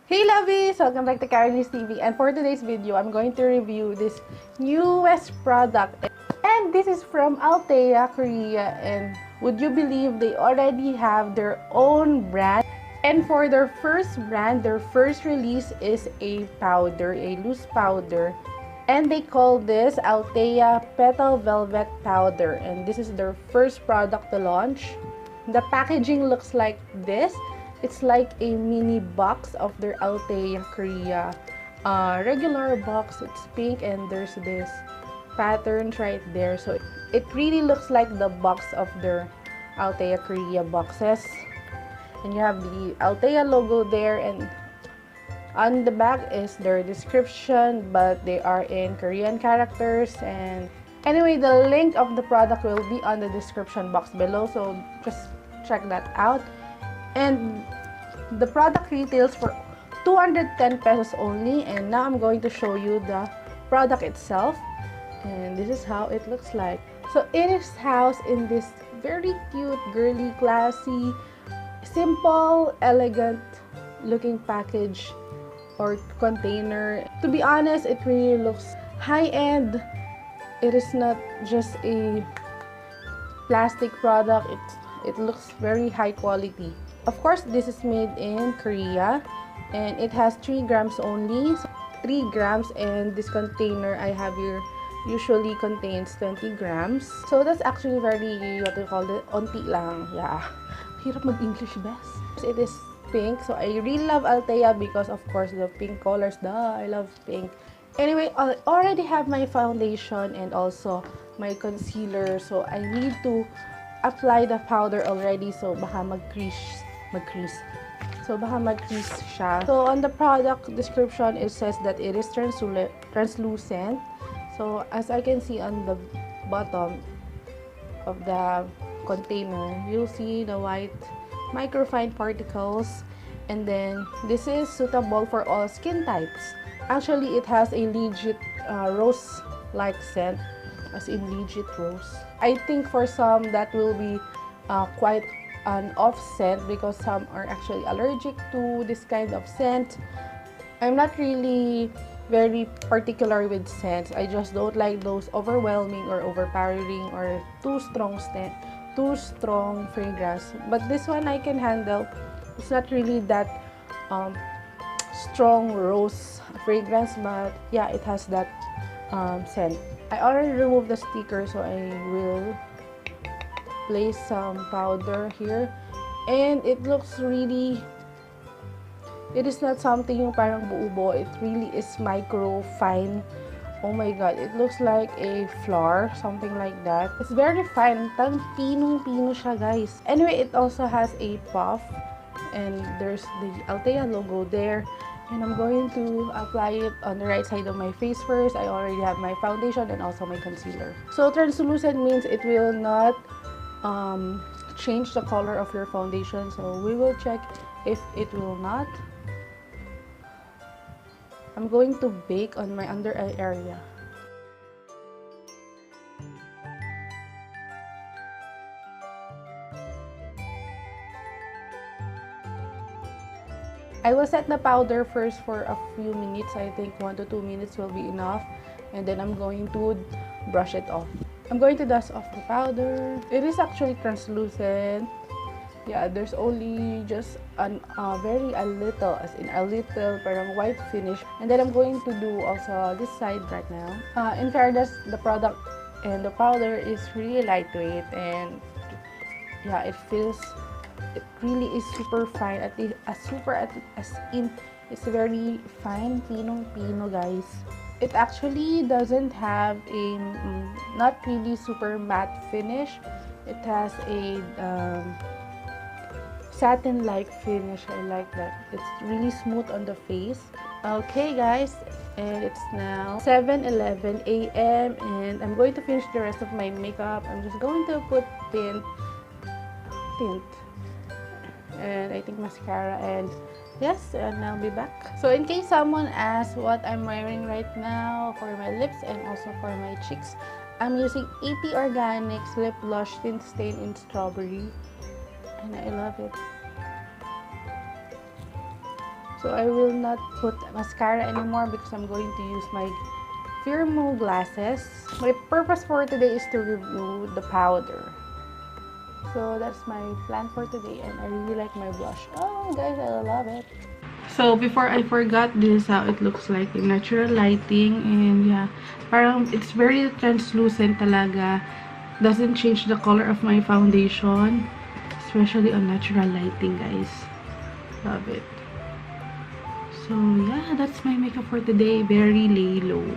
Hey lovies! Welcome back to Karenliz TV, and for today's video, I'm going to review this newest product. And this is from Althea Korea, and would you believe they already have their own brand? And for their first brand, their first release is a powder, a loose powder. And they call this Althea Petal Velvet Powder, and this is their first product to launch. The packaging looks like this. It's like a mini box of their Althea Korea regular box. It's pink and there's this pattern right there. So it really looks like the box of their Althea Korea boxes. And you have the Althea logo there, and on the back is their description, but they are in Korean characters. And anyway, the link of the product will be on the description box below, so just check that out. And the product retails for 210 pesos only, and now I'm going to show you the product itself, and this is how it looks like. So it is housed in this very cute, girly, classy, simple, elegant looking package or container. To be honest, it really looks high-end. It is not just a plastic product. It looks very high quality. Of course, this is made in Korea, and it has 3 grams only. So 3 grams, and this container I have here usually contains 20 grams. So that's actually very, what do you call it, onti lang. Yeah. Hirap mag-English, best. It is pink, so I really love Althea because of course the pink colors. I love pink. Anyway, I already have my foundation and also my concealer, so I need to apply the powder already, so baka mag-crease. So baka mag-crease siya. So on the product description, it says that it is translucent. So as I can see on the bottom of the container, you'll see the white microfine particles, and then this is suitable for all skin types. Actually, it has a legit rose-like scent, as in legit rose. I think for some that will be quite an off scent because some are actually allergic to this kind of scent. I'm not really very particular with scents. I just don't like those overwhelming or overpowering or too strong fragrance. But this one I can handle. It's not really that strong rose fragrance, but yeah, it has that scent. I already removed the sticker, so I will place some powder here, and it looks really, it is not something yung parang buo-buo. It really is micro fine. Oh my god, it looks like a flower, something like that. It's very fine. Tang pinong-pino siya, guys. Anyway, it also has a puff, and there's the Althea logo there. And I'm going to apply it on the right side of my face first. I already have my foundation and also my concealer. So translucent means it will not change the color of your foundation. So we will check if it will not. I'm going to bake on my under eye area. I will set the powder first for a few minutes. I think 1 to 2 minutes will be enough. And then I'm going to brush it off. I'm going to dust off the powder. It is actually translucent. Yeah, there's only just a little, as in a little parang white finish. And then I'm going to do also this side right now. In fairness, the product and the powder is really lightweight, and yeah, it really is super fine. It's very fine, pinong-pino, guys. It actually doesn't have a not really super matte finish. It has a satin-like finish. I like that. It's really smooth on the face. Okay, guys, and it's now 7:11 a.m. and I'm going to finish the rest of my makeup. I'm just going to put tint, and I think mascara, and yes, and I'll be back. So in case someone asks what I'm wearing right now for my lips and also for my cheeks, I'm using 80 Organics Lip Blush Tint Stain in Strawberry, and I love it. So I will not put mascara anymore because I'm going to use my Firmo glasses. My purpose for today is to review the powder. So that's my plan for today, and I really like my blush. Oh guys, I love it. So before I forgot, this is how it looks like in natural lighting, and yeah, parang it's very translucent talaga. Doesn't change the color of my foundation, especially on natural lighting, guys. Love it. So yeah, that's my makeup for today. Very lay low.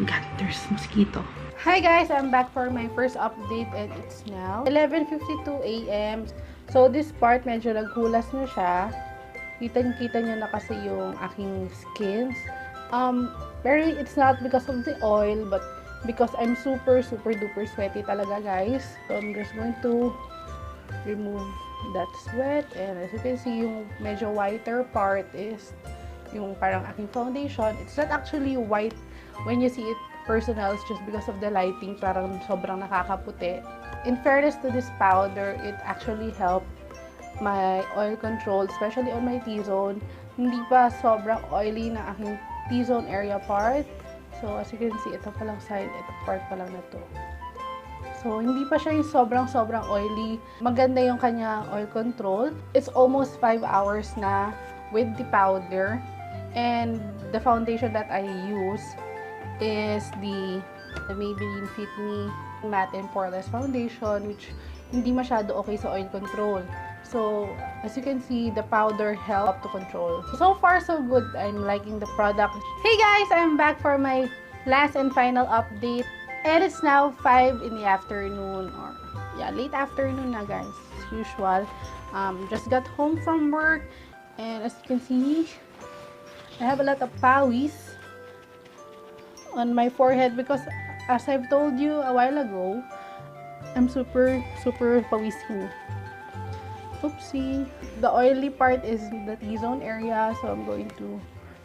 God, there's mosquito. Hi guys, I'm back for my first update, and it's now 11:52 AM. So this part medyo naghulas na siya. Kita nyo na kasi yung aking skins. Very, it's not because of the oil, but because I'm super duper sweaty talaga, guys. So I'm just going to remove that sweat, and as you can see, yung medyo whiter part is yung parang aking foundation. It's not actually white when you see it personal, it's just because of the lighting, parang sobrang nakakaputi. In fairness to this powder, it actually helped my oil control, especially on my T-zone. Hindi pa sobrang oily na aking T-zone area part. So as you can see, ito pa lang side, ito part pa lang na to. So hindi pa siya yung sobrang oily. Maganda yung kanya oil control. It's almost 5 hours na with the powder, and the foundation that I use is the Maybelline Fit Me Matte and Poreless Foundation, which hindi masyado okay sa oil control. So, as you can see, the powder helped to control. So far, so good. I'm liking the product. Hey guys! I'm back for my last and final update. And it's now 5 in the afternoon, or yeah, late afternoon na, guys. As usual. Just got home from work, and as you can see, I have a lot of pawis on my forehead because, as I've told you a while ago, I'm super pawising. Oopsie. The oily part is the T-zone area, so I'm going to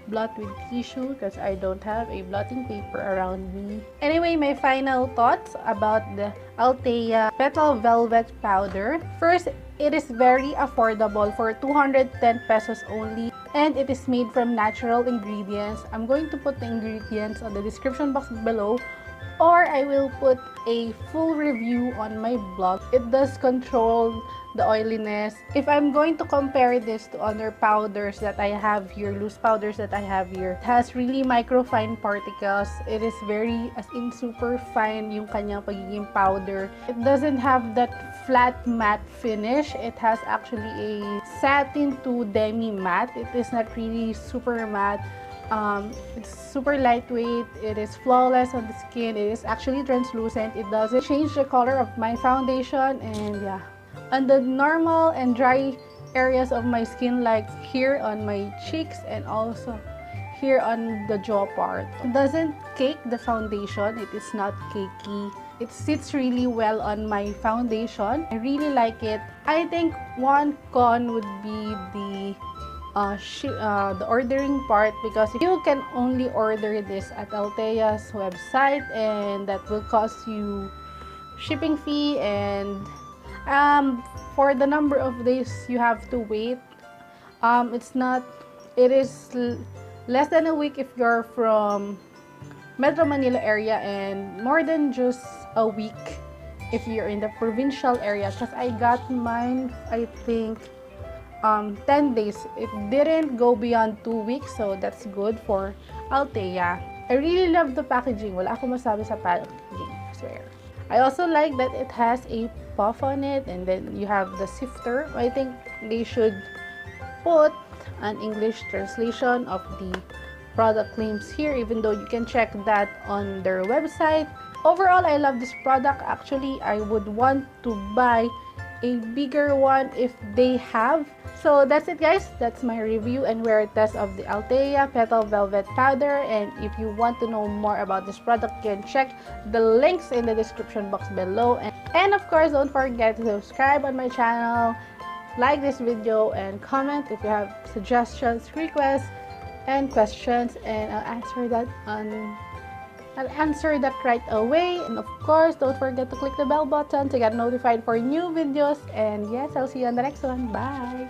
blot with tissue because I don't have a blotting paper around me. Anyway, my final thoughts about the Althea Petal Velvet Powder. First, it is very affordable for 210 pesos only. And it is made from natural ingredients. I'm going to put the ingredients on the description box below, or I will put a full review on my blog. It does control the oiliness. If I'm going to compare this to other powders that I have here, loose powders that I have here, it has really microfine particles. It is very, as in super fine yung kanyang pagiging powder. It doesn't have that flat matte finish. It has actually a satin to demi matte. It is not really super matte. It's super lightweight. It is flawless on the skin. It is actually translucent. It doesn't change the color of my foundation, and yeah, on the normal and dry areas of my skin, like here on my cheeks and also here on the jaw part, it doesn't cake the foundation. It is not cakey. It sits really well on my foundation. I really like it. I think one con would be the ordering part, because you can only order this at Althea's website, and that will cost you shipping fee, and for the number of days you have to wait, it is less than a week if you're from Metro Manila area, and more than just a week if you're in the provincial area, because I got mine, I think 10 days. It didn't go beyond 2 weeks, so that's good for Althea. I really love the packaging. Wala akong masabi sa packaging, I swear. I also like that it has a puff on it, and then you have the sifter. I think they should put an English translation of the product claims here, even though you can check that on their website. Overall, I love this product. Actually, I would want to buy a bigger one if they have. So that's it, guys. That's my review and wear test of the Althea Petal Velvet Powder. And if you want to know more about this product, you can check the links in the description box below. And of course, don't forget to subscribe on my channel, like this video, and comment if you have suggestions, requests, and questions, and I'll answer that right away. And of course, don't forget to click the bell button to get notified for new videos. And yes, I'll see you on the next one. Bye!